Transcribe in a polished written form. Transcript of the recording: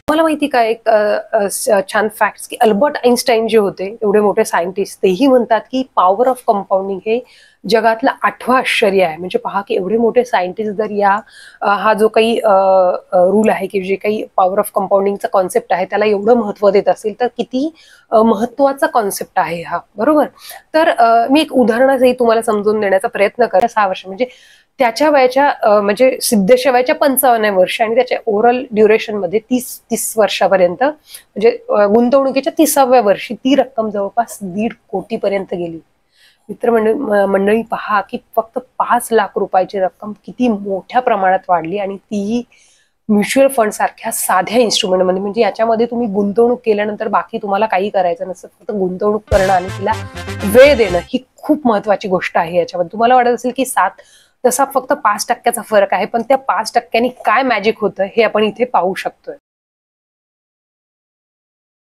मला माहिती का एक छान फॅक्ट्स की अल्बर्ट आइन्स्टाईन जे होते एवढे मोठे सायंटिस्ट तेही म्हणतात की पॉवर ऑफ कंपाऊंडिंग हे जगातलं 8वं आश्चर्य आहे. म्हणजे पहा की एवढे मोठे सायंटिस्ट जर या हा जो काही रूल आहे की जे काही पॉवर ऑफ कंपाऊंडिंगचा कॉन्सेप्ट आहे त्याला एवढं महत्व देत असेल तर किती महत्वाचा कॉन्सेप्ट आहे हा, बरोबर. तर मी एक उदाहरणासही तुम्हाला समजून देण्याचा प्रयत्न करते. 6 वर्ष म्हणजे त्याच्या वयाच्या म्हणजे सिद्धेच्या वयाच्या 55 वर्ष आणि त्याच्या ओव्हरऑल ड्युरेशन मध्ये 30 वर्षापर्यंत म्हणजे गुंतवणुकीच्या 30व्या वर्षी ती रक्कम जवळपास 1.5 कोटी पर्यंत गेली. मंडळी पहा की फक्त 5 लाख रुपयाची रक्कम किती मोठ्या प्रमाणात वाढली आणि तीही म्युच्युअल फंड सारख्या साध्या इन्स्ट्रुमेंट मध्ये. म्हणजे याच्यामध्ये तुम्ही गुंतवणूक केल्यानंतर बाकी तुम्हाला काही करायचं नसतं, फक्त गुंतवणूक करणं आणि तिला वेळ देणं ही खूप महत्वाची गोष्ट आहे. याच्यामध्ये तुम्हाला वाटत असेल की तसा फक्त 5% फरक आहे, पण त्या 5%नी काय मॅजिक होतं हे आपण इथे पाहू शकतोय.